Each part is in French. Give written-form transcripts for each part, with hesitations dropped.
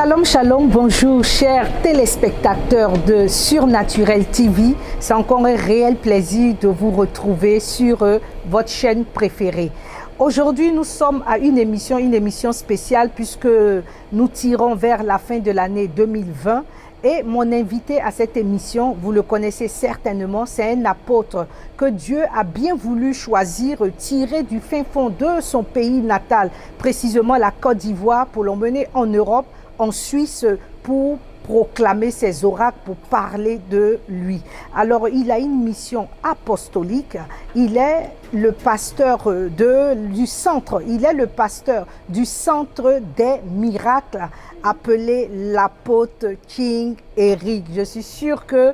Shalom, shalom, bonjour chers téléspectateurs de Surnaturel TV. C'est encore un réel plaisir de vous retrouver sur votre chaîne préférée. Aujourd'hui, nous sommes à une émission spéciale puisque nous tirons vers la fin de l'année 2020. Et mon invité à cette émission, vous le connaissez certainement, c'est un apôtre que Dieu a bien voulu choisir, tirer du fin fond de son pays natal, précisément la Côte d'Ivoire, pour l'emmener en Europe, en Suisse, pour proclamer ses oracles, pour parler de lui. Alors, il a une mission apostolique. Il est le pasteur du centre. Il est le pasteur du centre des miracles, appelé l'apôtre King Eric. Je suis sûre que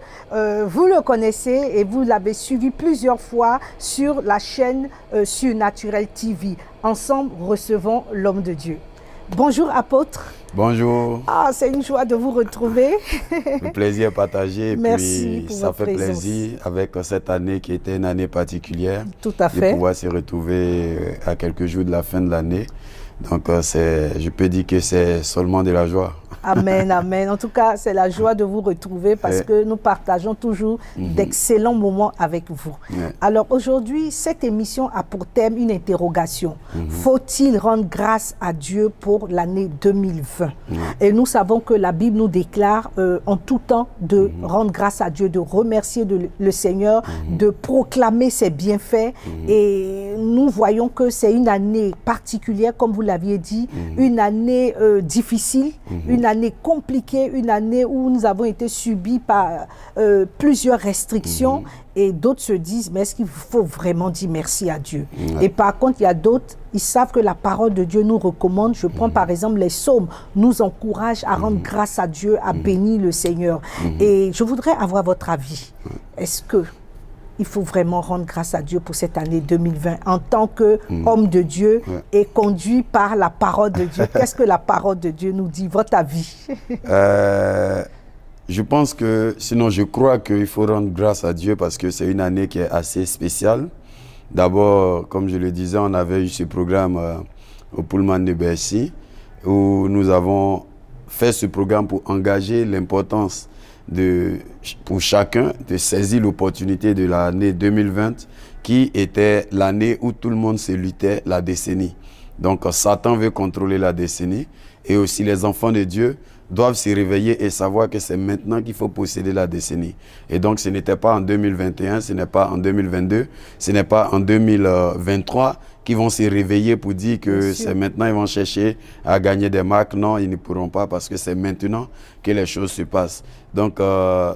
vous le connaissez et vous l'avez suivi plusieurs fois sur la chaîne Surnaturel TV. Ensemble, recevons l'homme de Dieu. Bonjour apôtre. Bonjour. Ah, c'est une joie de vous retrouver. Le plaisir est partagé. Merci puis pour ça votre fait présence. plaisir avec cette année qui était une année particulière. Tout à fait. De pouvoir se retrouver à quelques jours de la fin de l'année. Donc je peux dire que c'est seulement de la joie. Amen, amen. En tout cas, c'est la joie de vous retrouver parce que nous partageons toujours d'excellents moments avec vous. Alors aujourd'hui, cette émission a pour thème une interrogation. Faut-il rendre grâce à Dieu pour l'année 2020? Et nous savons que la Bible nous déclare en tout temps de rendre grâce à Dieu, de remercier le Seigneur, de proclamer ses bienfaits. Et nous voyons que c'est une année particulière, comme vous l'aviez dit, une année difficile, une année compliquée, une année où nous avons été subis par plusieurs restrictions et d'autres se disent, mais est-ce qu'il faut vraiment dire merci à Dieu? Et par contre, il y a d'autres, ils savent que la parole de Dieu nous recommande. Je prends par exemple les psaumes, nous encouragent à rendre grâce à Dieu, à bénir le Seigneur. Et je voudrais avoir votre avis. Est-ce que il faut vraiment rendre grâce à Dieu pour cette année 2020 en tant qu'homme de Dieu et conduit par la parole de Dieu? Qu'est-ce que la parole de Dieu nous dit? Votre avis? Je pense que, sinon je crois qu'il faut rendre grâce à Dieu parce que c'est une année qui est assez spéciale. D'abord, comme je le disais, on avait eu ce programme au Pullman de Bercy où nous avons fait ce programme pour engager l'importance pour chacun de saisir l'opportunité de l'année 2020 qui était l'année où tout le monde se luttait la décennie. Donc Satan veut contrôler la décennie et aussi les enfants de Dieu doivent se réveiller et savoir que c'est maintenant qu'il faut posséder la décennie. Et donc ce n'était pas en 2021, ce n'est pas en 2022, ce n'est pas en 2023 qui vont se réveiller pour dire que c'est maintenant ils vont chercher à gagner des marques. Non, ils ne pourront pas parce que c'est maintenant que les choses se passent. Donc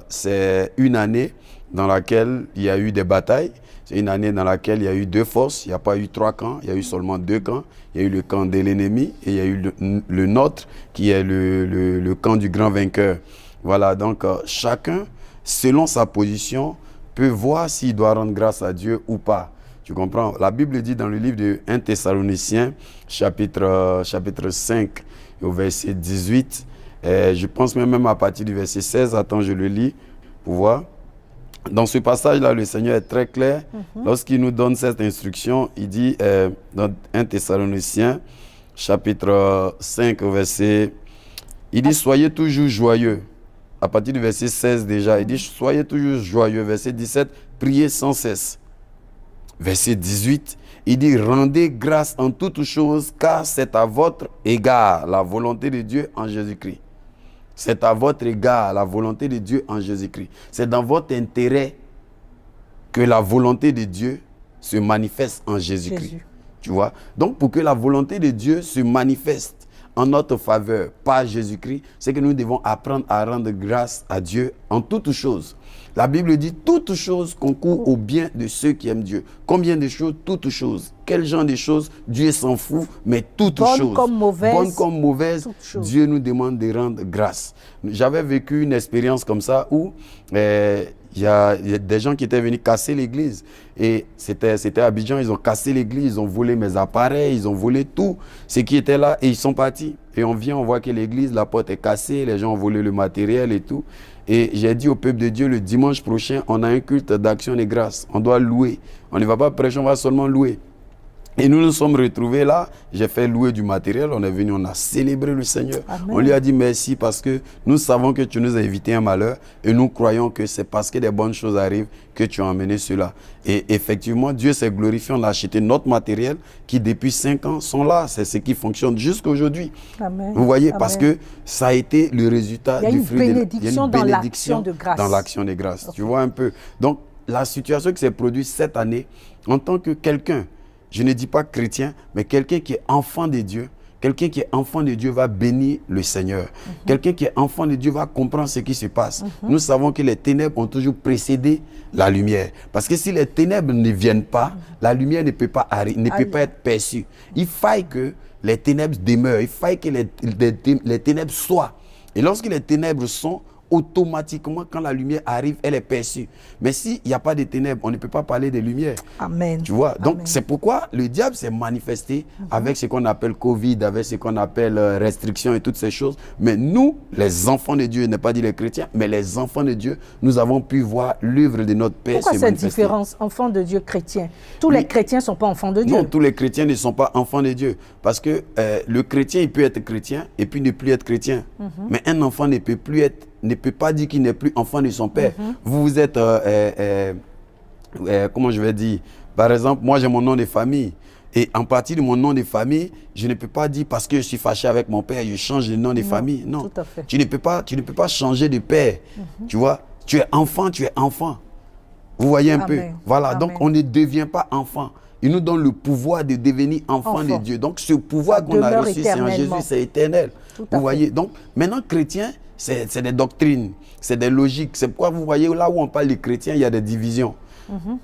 c'est une année dans laquelle il y a eu des batailles. C'est une année dans laquelle il y a eu deux forces. Il n'y a pas eu trois camps, il y a eu seulement deux camps. Il y a eu le camp de l'ennemi et il y a eu le nôtre qui est le camp du grand vainqueur. Voilà, donc chacun, selon sa position, peut voir s'il doit rendre grâce à Dieu ou pas. Tu comprends? La Bible dit dans le livre de 1 Thessaloniciens, chapitre 5, au verset 18, je pense même à partir du verset 16, attends, je le lis pour voir. Dans ce passage-là, le Seigneur est très clair. Lorsqu'il nous donne cette instruction, il dit dans 1 Thessaloniciens, chapitre 5, au verset... Il dit, soyez toujours joyeux. À partir du verset 16 déjà, il dit, soyez toujours joyeux. Verset 17, priez sans cesse. Verset 18, il dit, rendez grâce en toutes choses, car c'est à votre égard la volonté de Dieu en Jésus-Christ. C'est à votre égard la volonté de Dieu en Jésus-Christ. C'est dans votre intérêt que la volonté de Dieu se manifeste en Jésus-Christ. Tu vois? Donc, pour que la volonté de Dieu se manifeste en notre faveur par Jésus-Christ, c'est que nous devons apprendre à rendre grâce à Dieu en toutes choses. La Bible dit toutes choses concourent au bien de ceux qui aiment Dieu. Combien de choses? Toutes choses. Quel genre de choses? Dieu s'en fout, mais toutes choses. Bonnes comme mauvaises, Dieu nous demande de rendre grâce. J'avais vécu une expérience comme ça où il y a des gens qui étaient venus casser l'église. Et c'était à Abidjan, ils ont cassé l'église, ils ont volé mes appareils, ils ont volé tout ce qui était là et ils sont partis. Et on vient, on voit que l'église, la porte est cassée, les gens ont volé le matériel et tout. Et j'ai dit au peuple de Dieu, le dimanche prochain, on a un culte d'action de grâce. On doit louer. On ne va pas prêcher, on va seulement louer. Et nous nous sommes retrouvés là, j'ai fait louer du matériel, on est venu, on a célébré le Seigneur. Amen. On lui a dit merci parce que nous savons que tu nous as évité un malheur et nous croyons que c'est parce que des bonnes choses arrivent que tu as emmené cela. Et effectivement, Dieu s'est glorifié, on a acheté notre matériel qui depuis 5 ans sont là, c'est ce qui fonctionne jusqu'à aujourd'hui. Vous voyez, Amen. Parce que ça a été le résultat du fruit de l'action de grâce. Dans l'action de grâce, okay. Tu vois un peu. Donc, la situation qui s'est produite cette année, en tant que quelqu'un, je ne dis pas chrétien, mais quelqu'un qui est enfant de Dieu, quelqu'un qui est enfant de Dieu va bénir le Seigneur. Quelqu'un qui est enfant de Dieu va comprendre ce qui se passe. Nous savons que les ténèbres ont toujours précédé la lumière. Parce que si les ténèbres ne viennent pas, la lumière ne peut pas être perçue. Il faille que les ténèbres demeurent, il faille que les ténèbres soient. Et lorsque les ténèbres sont, automatiquement, quand la lumière arrive, elle est perçue. Mais s'il n'y a pas de ténèbres, on ne peut pas parler de lumière. Amen. Tu vois? Donc, c'est pourquoi le diable s'est manifesté avec ce qu'on appelle Covid, avec ce qu'on appelle restrictions et toutes ces choses. Mais nous, les enfants de Dieu, je n'ai pas dit les chrétiens, mais les enfants de Dieu, nous avons pu voir l'œuvre de notre Père se manifester. Pourquoi cette différence, enfants de Dieu, chrétiens? Tous les chrétiens ne sont pas enfants de Dieu. Non, tous les chrétiens ne sont pas enfants de Dieu. Parce que le chrétien, il peut être chrétien et puis ne plus être chrétien. Mais un enfant ne peut pas dire qu'il n'est plus enfant de son père. Vous êtes, comment je vais dire, par exemple, moi j'ai mon nom de famille. Et en partie de mon nom de famille, je ne peux pas dire parce que je suis fâché avec mon père, je change de nom de famille. Non, tout à fait. Tu ne peux pas changer de père. Tu vois, tu es enfant, tu es enfant. Vous voyez un peu. Voilà, Amen. Donc on ne devient pas enfant. Il nous donne le pouvoir de devenir enfant de Dieu. Donc ce pouvoir qu'on a reçu, c'est en Jésus, c'est éternel. Vous voyez, donc maintenant chrétien, c'est des doctrines, c'est des logiques. C'est pourquoi vous voyez, là où on parle de chrétiens, il y a des divisions.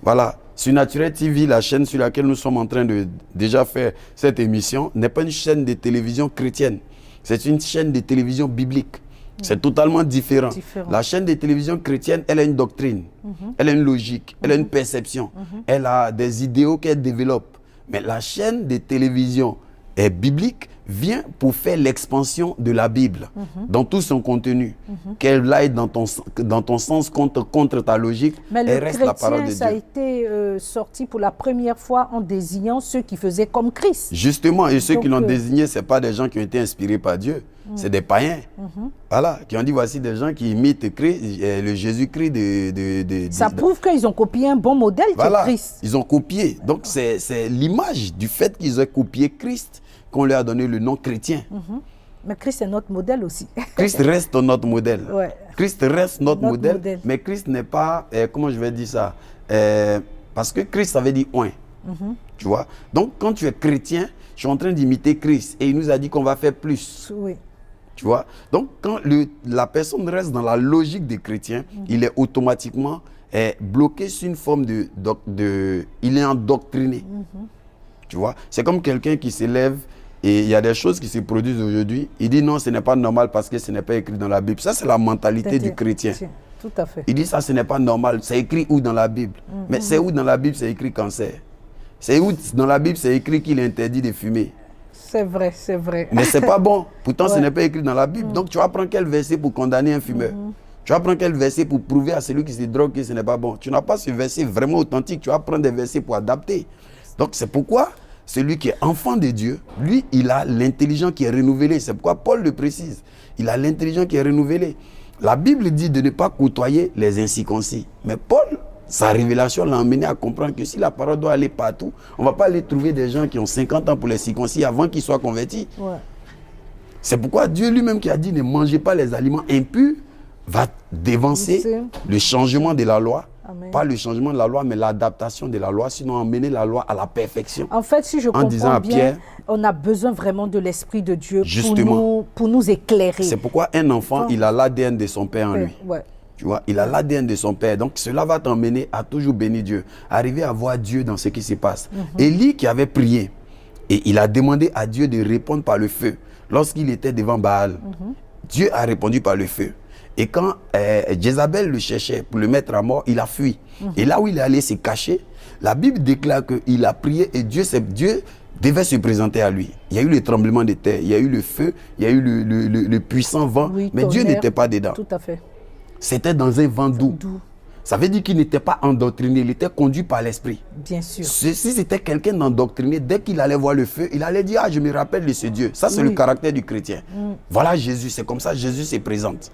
Voilà. Surnaturel TV, la chaîne sur laquelle nous sommes en train de déjà faire cette émission, n'est pas une chaîne de télévision chrétienne. C'est une chaîne de télévision biblique. C'est totalement différent. La chaîne de télévision chrétienne, elle a une doctrine, elle a une logique, elle a une perception, elle a des idéaux qu'elle développe. Mais la chaîne de télévision biblique vient pour faire l'expansion de la Bible dans tout son contenu. Qu'elle aille dans ton sens contre ta logique, elle reste la parole de Dieu. Mais le chrétien, ça a été sorti pour la première fois en désignant ceux qui faisaient comme Christ. Justement, et ceux qui l'ont désigné, ce n'est pas des gens qui ont été inspirés par Dieu. C'est des païens, voilà, qui ont dit voici des gens qui imitent Christ, le Jésus-Christ Ça prouve qu'ils ont copié un bon modèle de Christ. Ils ont copié. Donc c'est l'image du fait qu'ils aient copié Christ qu'on leur a donné le nom chrétien. Mais Christ est notre modèle aussi. Christ reste notre modèle. Ouais. Christ reste notre modèle, mais Christ n'est pas, comment je vais dire ça, parce que Christ, ça veut dire oint. Tu vois? Donc quand tu es chrétien, je suis en train d'imiter Christ et il nous a dit qu'on va faire plus. Oui. Tu vois? Donc, quand la personne reste dans la logique des chrétiens, il est automatiquement bloqué sur une forme il est endoctriné. Tu vois? C'est comme quelqu'un qui s'élève et il y a des choses qui se produisent aujourd'hui. Il dit non, ce n'est pas normal parce que ce n'est pas écrit dans la Bible. Ça, c'est la mentalité du chrétien. Tout à fait. Il dit ça, ce n'est pas normal. C'est écrit où dans la Bible? Mais c'est où dans la Bible c'est écrit cancer? C'est où dans la Bible c'est écrit qu'il est interdit de fumer? C'est vrai, c'est vrai. Mais ce n'est pas bon. Pourtant, ce n'est pas écrit dans la Bible. Donc, tu vas prendre quel verset pour condamner un fumeur? Tu vas prendre quel verset pour prouver à celui qui se drogue que ce n'est pas bon? Tu n'as pas ce verset vraiment authentique. Tu vas prendre des versets pour adapter. Donc, c'est pourquoi celui qui est enfant de Dieu, lui, il a l'intelligence qui est renouvelée. C'est pourquoi Paul le précise. Il a l'intelligence qui est renouvelée. La Bible dit de ne pas côtoyer les incirconcis. Mais Paul, sa révélation l'a emmené à comprendre que si la parole doit aller partout, on ne va pas aller trouver des gens qui ont 50 ans pour les circoncis avant qu'ils soient convertis. C'est pourquoi Dieu lui-même qui a dit ne mangez pas les aliments impurs va dévancer le changement de la loi. Amen. Pas le changement de la loi, mais l'adaptation de la loi, sinon emmener la loi à la perfection. En fait, si je comprends bien, on a besoin vraiment de l'Esprit de Dieu pour nous éclairer. C'est pourquoi un enfant, il a l'ADN de son père en lui. Tu vois, il a l'ADN de son père. Donc, cela va t'emmener à toujours bénir Dieu. Arriver à voir Dieu dans ce qui se passe. Élie qui avait prié, et il a demandé à Dieu de répondre par le feu. Lorsqu'il était devant Baal, Dieu a répondu par le feu. Et quand Jézabel le cherchait pour le mettre à mort, il a fui. Et là où il est allé se cacher, la Bible déclare qu'il a prié et Dieu devait se présenter à lui. Il y a eu le tremblement de terre, il y a eu le feu, il y a eu le puissant vent, mais Dieu n'était pas dedans. Tout à fait. C'était dans un vent doux. Ça veut dire qu'il n'était pas endoctriné, il était conduit par l'esprit. Bien sûr. Si c'était quelqu'un d'endoctriné, dès qu'il allait voir le feu, il allait dire, ah, je me rappelle de ce Dieu. Ça, c'est le caractère du chrétien. Voilà Jésus, c'est comme ça Jésus se présente.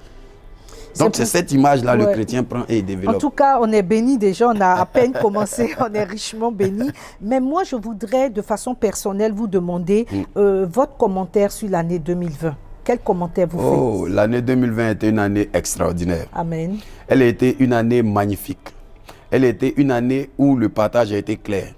Donc c'est cette image-là, le chrétien prend et développe. En tout cas, on est béni déjà, on a à peine commencé, on est richement béni. Mais moi, je voudrais de façon personnelle vous demander votre commentaire sur l'année 2020. Quel commentaire vous faites? Oh, l'année 2020 était une année extraordinaire. Amen. Elle a été une année magnifique. Elle a été une année où le partage a été clair.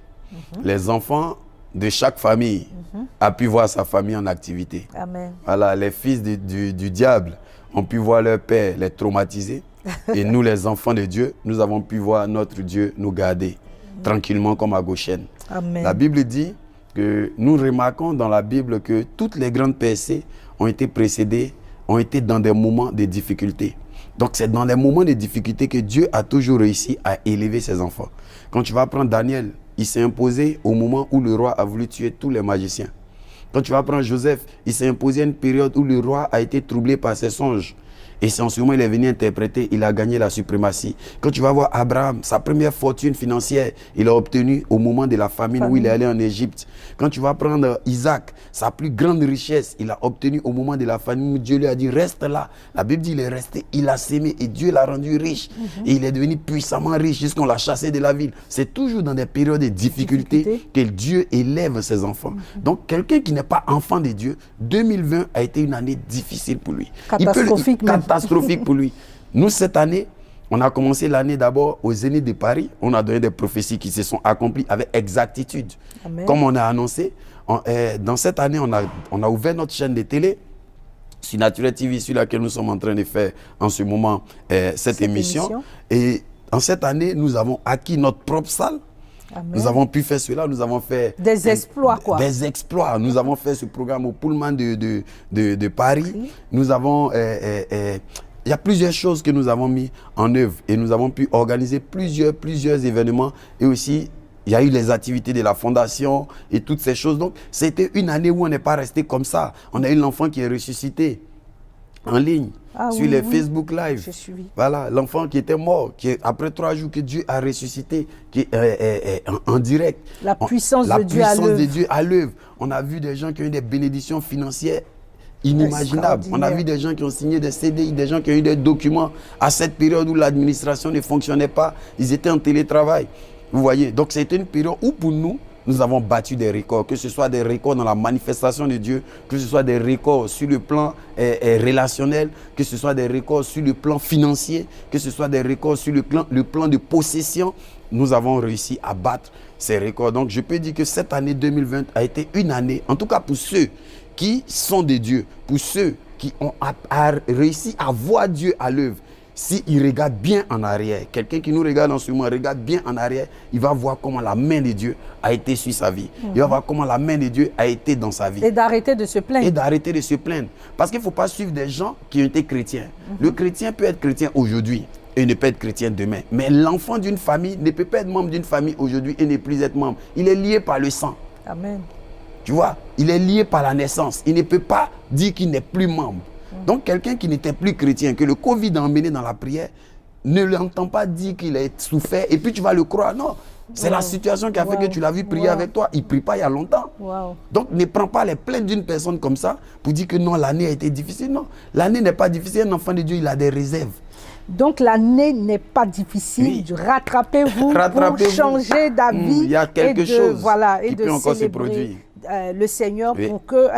Les enfants de chaque famille ont pu voir sa famille en activité. Amen. Voilà, les fils du diable ont pu voir leur père les traumatiser. Et nous, les enfants de Dieu, nous avons pu voir notre Dieu nous garder tranquillement comme à Goshen. Amen. La Bible dit que nous remarquons dans la Bible que toutes les grandes percées ont été précédées, ont été dans des moments de difficulté. Donc c'est dans les moments de difficulté que Dieu a toujours réussi à élever ses enfants. Quand tu vas prendre Daniel, il s'est imposé au moment où le roi a voulu tuer tous les magiciens. Quand tu vas prendre Joseph, il s'est imposé à une période où le roi a été troublé par ses songes. Et c'est en ce moment il est venu interpréter, il a gagné la suprématie. Quand tu vas voir Abraham, sa première fortune financière, il a obtenu au moment de la famine où il est allé en Égypte. Quand tu vas prendre Isaac, sa plus grande richesse, il a obtenu au moment de la famine où Dieu lui a dit reste là. La Bible dit il est resté, il a sémé et Dieu l'a rendu riche. Et il est devenu puissamment riche jusqu'on l'a chassé de la ville. C'est toujours dans des périodes de difficulté que Dieu élève ses enfants. Donc quelqu'un qui n'est pas enfant de Dieu, 2020 a été une année difficile pour lui. Catastrophique même. Catastrophique pour lui. Nous, cette année, on a commencé l'année d'abord aux Zénith de Paris. On a donné des prophéties qui se sont accomplies avec exactitude. Amen. Comme on a annoncé, dans cette année, on a ouvert notre chaîne de télé, sur Naturel TV, sur laquelle nous sommes en train de faire en ce moment cette émission. Et en cette année, nous avons acquis notre propre salle. Amen. Nous avons pu faire cela, nous avons fait des exploits, quoi. Des exploits. Nous avons fait ce programme au Pullman de Paris. Nous avons, il y a plusieurs choses que nous avons mis en œuvre et nous avons pu organiser plusieurs événements. Et aussi, il y a eu les activités de la fondation et toutes ces choses. Donc, c'était une année où on n'est pas resté comme ça. On a eu l'enfant qui est ressuscité en ligne. Sur les Facebook Live. Voilà, l'enfant qui était mort, qui après 3 jours que Dieu a ressuscité, qui est en direct. La puissance de Dieu à l'œuvre. On a vu des gens qui ont eu des bénédictions financières inimaginables. On a vu des gens qui ont signé des CDI, des gens qui ont eu des documents à cette période où l'administration ne fonctionnait pas. Ils étaient en télétravail. Vous voyez, donc c'était une période où pour nous, nous avons battu des records, que ce soit des records dans la manifestation de Dieu, que ce soit des records sur le plan relationnel, que ce soit des records sur le plan financier, que ce soit des records sur le plan de possession. Nous avons réussi à battre ces records. Donc je peux dire que cette année 2020 a été une année, en tout cas pour ceux qui sont des dieux, pour ceux qui ont réussi à voir Dieu à l'œuvre. S'il regarde bien en arrière, quelqu'un qui nous regarde en ce moment, regarde bien en arrière, il va voir comment la main de Dieu a été sur sa vie. Il va voir comment la main de Dieu a été dans sa vie. Et d'arrêter de se plaindre. Et d'arrêter de se plaindre. Parce qu'il ne faut pas suivre des gens qui ont été chrétiens. Le chrétien peut être chrétien aujourd'hui et ne peut être chrétien demain. Mais l'enfant d'une famille ne peut pas être membre d'une famille aujourd'hui et ne plus être membre. Il est lié par le sang. Amen. Tu vois, il est lié par la naissance. Il ne peut pas dire qu'il n'est plus membre. Donc, quelqu'un qui n'était plus chrétien, que le Covid a emmené dans la prière, ne l'entend pas dire qu'il a souffert et puis tu vas le croire. Non, c'est la situation qui a fait que tu l'as vu prier avec toi. Il ne prie pas il y a longtemps. Donc, ne prends pas les plaintes d'une personne comme ça pour dire que non, l'année a été difficile. Non, l'année n'est pas difficile. Un enfant de Dieu, il a des réserves. Donc, l'année n'est pas difficile. Oui. Rattrapez-vous pour changer d'avis. Il y a quelque chose qui peut encore se produire. Le Seigneur pour que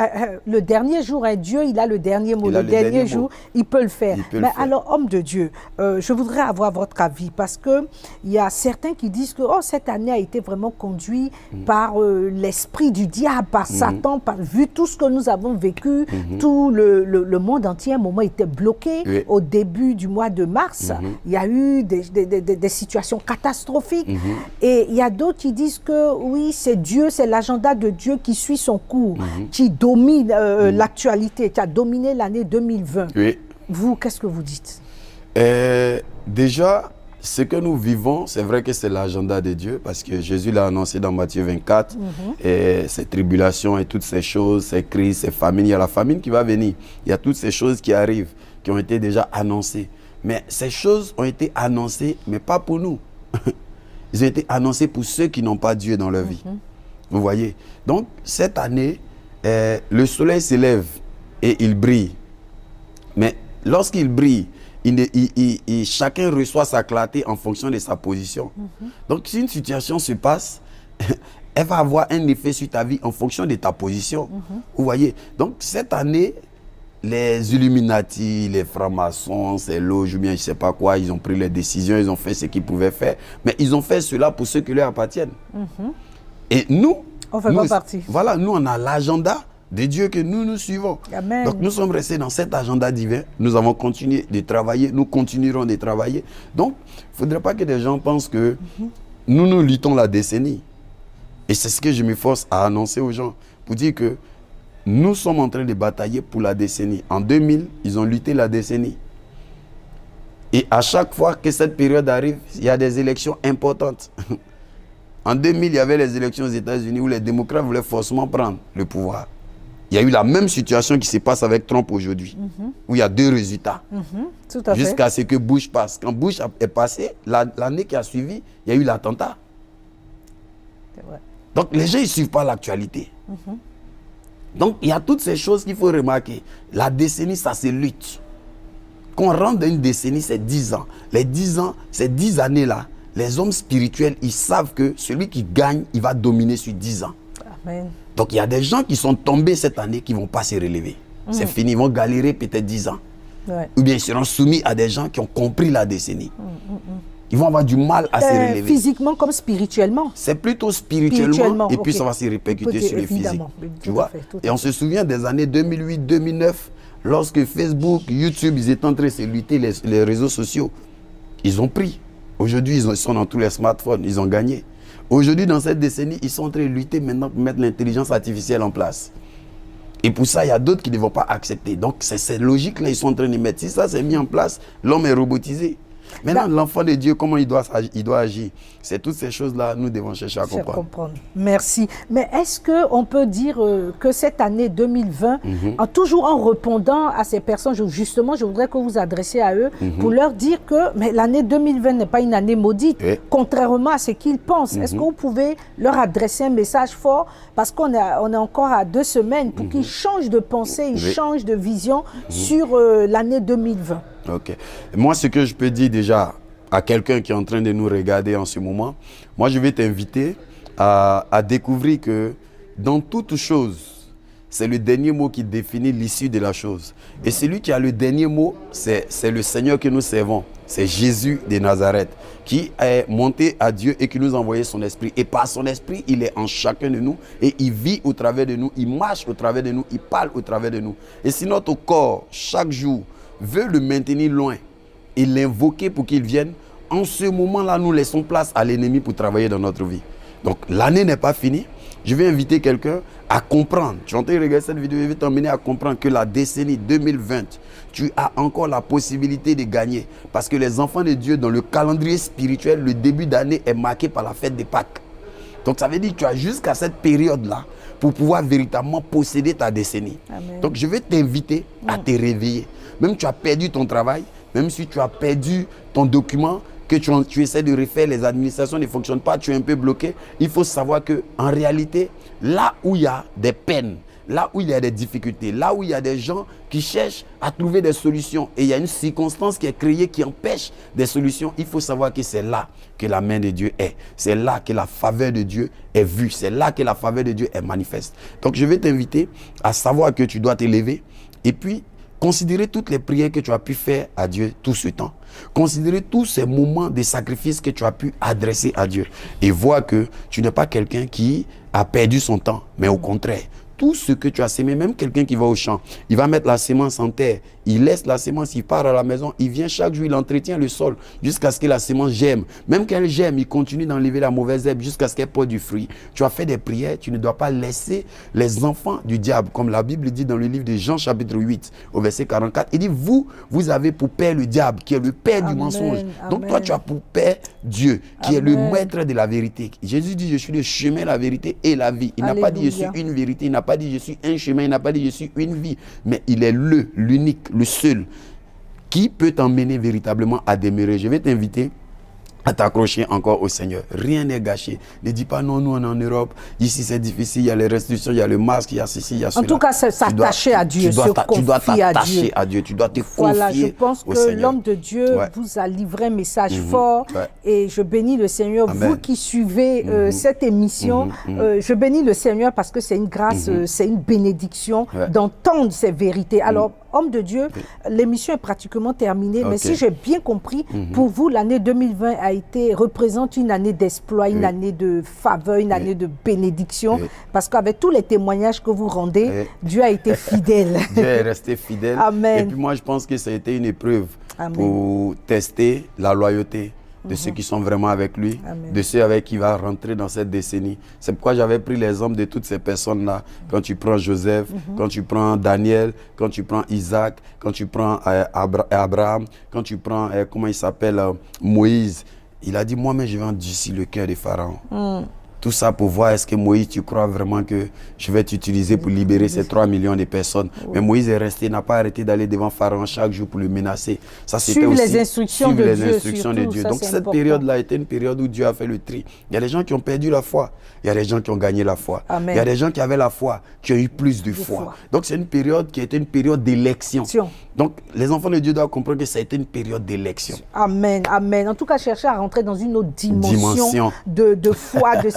le dernier jour, Dieu, il a le dernier mot. Le dernier jour, il peut le faire. Alors, homme de Dieu, je voudrais avoir votre avis parce qu'il y a certains qui disent que cette année a été vraiment conduite par l'esprit du diable, par Satan, vu tout ce que nous avons vécu, tout le monde entier, à un moment, était bloqué. Au début du mois de mars, il y a eu des situations catastrophiques. Et il y a d'autres qui disent que oui, c'est Dieu, c'est l'agenda de Dieu qui suit son cours, qui domine l'actualité, qui a dominé l'année 2020. Vous, qu'est-ce que vous dites? Déjà, ce que nous vivons, c'est vrai que c'est l'agenda de Dieu, parce que Jésus l'a annoncé dans Matthieu 24, et ces tribulations et toutes ces choses, ces crises, ces famines, il y a la famine qui va venir. Il y a toutes ces choses qui arrivent, qui ont été déjà annoncées. Mais ces choses ont été annoncées, mais pas pour nous. Ils ont été annoncés pour ceux qui n'ont pas Dieu dans leur vie. Vous voyez? Donc, cette année, le soleil se lève et il brille. Mais lorsqu'il brille, chacun reçoit sa clarté en fonction de sa position. Donc, si une situation se passe, elle va avoir un effet sur ta vie en fonction de ta position. Vous voyez? Donc, cette année, les Illuminati, les francs-maçons, ces loges, ou bien je ne sais pas quoi, ils ont pris les décisions, ils ont fait ce qu'ils pouvaient faire. Mais ils ont fait cela pour ceux qui leur appartiennent. Et nous, on fait pas partie. Voilà, nous, on a l'agenda de Dieu que nous suivons. Amen. Donc, nous sommes restés dans cet agenda divin. Nous avons continué de travailler. Nous continuerons de travailler. Donc, il ne faudrait pas que des gens pensent que nous luttons la décennie. Et c'est ce que je m'efforce à annoncer aux gens. Pour dire que nous sommes en train de batailler pour la décennie. En 2000, ils ont lutté la décennie. Et à chaque fois que cette période arrive, il y a des élections importantes. En 2000, il y avait les élections aux États-Unis où les démocrates voulaient forcément prendre le pouvoir. Il y a eu la même situation qui se passe avec Trump aujourd'hui, où il y a 2 résultats. Tout à fait. Jusqu'à ce que Bush passe. Quand Bush est passé, l'année qui a suivi, il y a eu l'attentat. C'est vrai. Donc les gens ne suivent pas l'actualité. Donc il y a toutes ces choses qu'il faut remarquer. La décennie, ça se lutte. Quand on rentre dans une décennie, c'est 10 ans. Les 10 ans, ces 10 années-là, les hommes spirituels, ils savent que celui qui gagne, il va dominer sur 10 ans. Amen. Donc il y a des gens qui sont tombés cette année qui ne vont pas se relever. C'est fini, ils vont galérer peut-être 10 ans. Ouais. Ou bien ils seront soumis à des gens qui ont compris la décennie. Ils vont avoir du mal à se relever. Physiquement comme spirituellement. C'est plutôt spirituellement et puis okay. ça va se répercuter sur le physique. Tu vois? Et on se souvient des années 2008-2009, lorsque Facebook, YouTube, ils étaient en train de se lutter les réseaux sociaux. Ils ont pris. Aujourd'hui, ils sont dans tous les smartphones, ils ont gagné. Aujourd'hui, dans cette décennie, ils sont en train de lutter maintenant pour mettre l'intelligence artificielle en place. Et pour ça, il y a d'autres qui ne vont pas accepter. Donc, c'est cette logique-là, ils sont en train de mettre. Si ça s'est mis en place, l'homme est robotisé. Maintenant, l'enfant de Dieu, comment il doit agir? C'est toutes ces choses-là, nous devons chercher à comprendre. Merci. Mais est-ce qu'on peut dire que cette année 2020, toujours en répondant à ces personnes, justement, je voudrais que vous adressiez à eux pour leur dire que l'année 2020 n'est pas une année maudite, contrairement à ce qu'ils pensent. Est-ce que vous pouvez leur adresser un message fort? Parce qu'on est encore à 2 semaines pour qu'ils changent de pensée, ils changent de vision sur l'année 2020. Ok. Moi, ce que je peux dire déjà à quelqu'un qui est en train de nous regarder en ce moment, moi, je vais t'inviter à découvrir que dans toute chose, c'est le dernier mot qui définit l'issue de la chose. Et celui qui a le dernier mot, c'est le Seigneur que nous servons. C'est Jésus de Nazareth qui est monté à Dieu et qui nous a envoyé son esprit. Et par son esprit, il est en chacun de nous et il vit au travers de nous, il marche au travers de nous, il parle au travers de nous. Et si notre corps, chaque jour, veut le maintenir loin et l'invoquer pour qu'il vienne, en ce moment-là, nous laissons place à l'ennemi pour travailler dans notre vie. Donc, l'année n'est pas finie. Je vais inviter quelqu'un à comprendre. Tu es en train de regarder cette vidéo, je vais t'emmener à comprendre que la décennie 2020, tu as encore la possibilité de gagner. Parce que les enfants de Dieu, dans le calendrier spirituel, le début d'année est marqué par la fête de Pâques. Donc, ça veut dire que tu as jusqu'à cette période-là pour pouvoir véritablement posséder ta décennie. Amen. Donc, je vais t'inviter à te réveiller. Même si tu as perdu ton travail, même si tu as perdu ton document, que tu essaies de refaire, les administrations ne fonctionnent pas, tu es un peu bloqué, il faut savoir qu'en réalité, là où il y a des peines, là où il y a des difficultés, là où il y a des gens qui cherchent à trouver des solutions et il y a une circonstance qui est créée qui empêche des solutions, il faut savoir que c'est là que la main de Dieu est. C'est là que la faveur de Dieu est vue. C'est là que la faveur de Dieu est manifeste. Donc je vais t'inviter à savoir que tu dois te lever et puis considérer toutes les prières que tu as pu faire à Dieu tout ce temps. Considérer tous ces moments de sacrifice que tu as pu adresser à Dieu. Et voir que tu n'es pas quelqu'un qui a perdu son temps, mais au contraire, tout ce que tu as sémé, même quelqu'un qui va au champ, il va mettre la sémence en terre, il laisse la sémence, il part à la maison, il vient chaque jour, il entretient le sol jusqu'à ce que la sémence germe. Même qu'elle germe, il continue d'enlever la mauvaise herbe jusqu'à ce qu'elle porte du fruit. Tu as fait des prières, tu ne dois pas laisser les enfants du diable, comme la Bible dit dans le livre de Jean chapitre 8, au verset 44. Il dit, vous avez pour père le diable, qui est le père du mensonge. Donc toi, tu as pour père Dieu, qui est le maître de la vérité. Jésus dit, je suis le chemin, la vérité et la vie. Il n'a pas dit, je suis une vérité, il n'a pas dit, je suis un chemin, il n'a pas dit, je suis une vie. Mais il est l'unique, le seul qui peut t'emmener véritablement à demeurer. Je vais t'inviter à t'accrocher encore au Seigneur. Rien n'est gâché. Ne dis pas non, nous on est en Europe, ici c'est difficile, il y a les restrictions, il y a le masque, il y a ceci, il y a cela. En tout cas, s'attacher à Dieu, tu dois t'attacher à Dieu, tu dois te confier au Seigneur. Voilà, je pense que l'homme de Dieu vous a livré un message fort et je bénis le Seigneur. Amen. Vous qui suivez cette émission, je bénis le Seigneur parce que c'est une grâce, c'est une bénédiction d'entendre ces vérités. Alors, homme de Dieu, l'émission est pratiquement terminée, mais si j'ai bien compris, pour vous, l'année 2020 représente une année d'exploit, une année de faveur, une année de bénédiction, parce qu'avec tous les témoignages que vous rendez, Dieu a été fidèle. Dieu est resté fidèle. Amen. Et puis moi, je pense que ça a été une épreuve pour tester la loyauté de ceux qui sont vraiment avec lui, de ceux avec qui il va rentrer dans cette décennie. C'est pourquoi j'avais pris l'exemple de toutes ces personnes-là. Quand tu prends Joseph, quand tu prends Daniel, quand tu prends Isaac, quand tu prends Abraham, quand tu prends, comment il s'appelle, Moïse. Il a dit, moi-même, je vais endurcir le cœur des pharaons. Tout ça pour voir, est-ce que Moïse, tu crois vraiment que je vais t'utiliser pour libérer ces 3 millions de personnes? Mais Moïse est resté, n'a pas arrêté d'aller devant Pharaon chaque jour pour le menacer. Ça, c'était aussi les instructions de Dieu. Donc cette période-là a été une période où Dieu a fait le tri. Il y a des gens qui ont perdu la foi. Il y a des gens qui ont gagné la foi. Amen. Il y a des gens qui avaient la foi, qui ont eu plus de foi. Donc c'est une période qui a été une période d'élection. Donc les enfants de Dieu doivent comprendre que ça a été une période d'élection. Amen, amen. En tout cas, chercher à rentrer dans une autre dimension. De foi, de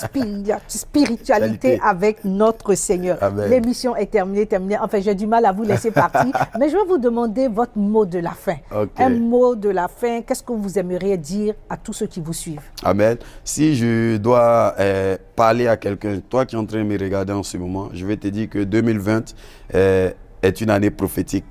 spiritualité avec notre Seigneur. L'émission est terminée. Enfin, j'ai du mal à vous laisser partir, mais je vais vous demander votre mot de la fin. Un mot de la fin, qu'est-ce que vous aimeriez dire à tous ceux qui vous suivent? Amen. Si je dois parler à quelqu'un, toi qui es en train de me regarder en ce moment, je vais te dire que 2020 est une année prophétique.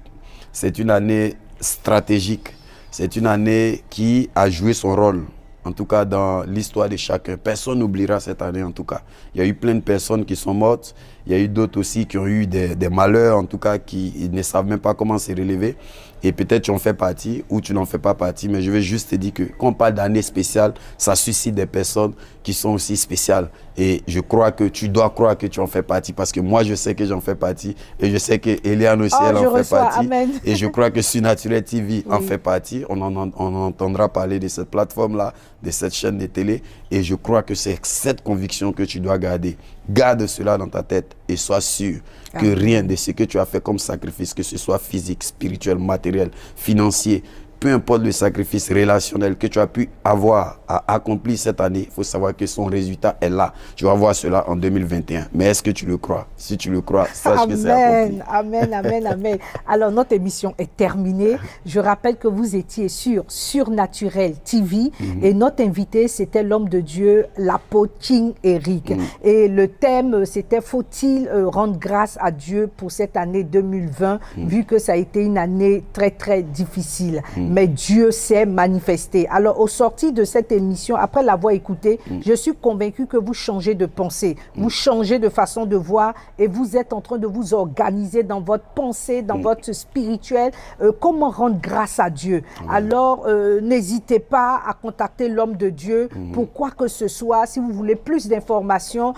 C'est une année stratégique. C'est une année qui a joué son rôle, en tout cas dans l'histoire de chacun. Personne n'oubliera cette année, en tout cas. Il y a eu plein de personnes qui sont mortes. Il y a eu d'autres aussi qui ont eu des malheurs, en tout cas, qui ne savent même pas comment se relever. Et peut-être tu en fais partie ou tu n'en fais pas partie, mais je vais juste te dire que quand on parle d'année spéciale, ça suscite des personnes qui sont aussi spéciales. Et je crois que tu dois croire que tu en fais partie, parce que moi, je sais que j'en fais partie. Et je sais que Eliane aussi, elle en fait partie. Amen. Et je crois que Surnaturel TV en fait partie. On entendra parler de cette plateforme-là, de cette chaîne de télé. Et je crois que c'est cette conviction que tu dois garder. Garde cela dans ta tête et sois sûr que rien de ce que tu as fait comme sacrifice, que ce soit physique, spirituel, matériel, financier, peu importe le sacrifice relationnel que tu as pu avoir à accomplir cette année, il faut savoir que son résultat est là. Tu vas voir cela en 2021. Mais est-ce que tu le crois? Si tu le crois, sache que c'est accompli. Amen, amen, amen. Alors, notre émission est terminée. Je rappelle que vous étiez sur Surnaturel TV et notre invité, c'était l'homme de Dieu, l'apôtre King Eric. Et le thème, c'était « Faut-il rendre grâce à Dieu pour cette année 2020 ?» vu que ça a été une année très, très difficile. Mais Dieu s'est manifesté. Alors, au sorti de cette émission, après l'avoir écoutée, je suis convaincu que vous changez de pensée, vous changez de façon de voir et vous êtes en train de vous organiser dans votre pensée, dans votre spirituel. Comment rendre grâce à Dieu? Alors, n'hésitez pas à contacter l'homme de Dieu pour quoi que ce soit. Si vous voulez plus d'informations,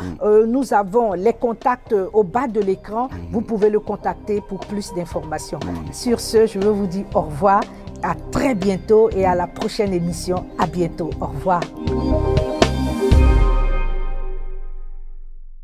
nous avons les contacts au bas de l'écran. Vous pouvez le contacter pour plus d'informations. Sur ce, je veux vous dire au revoir. À très bientôt et à la prochaine émission. À bientôt. Au revoir.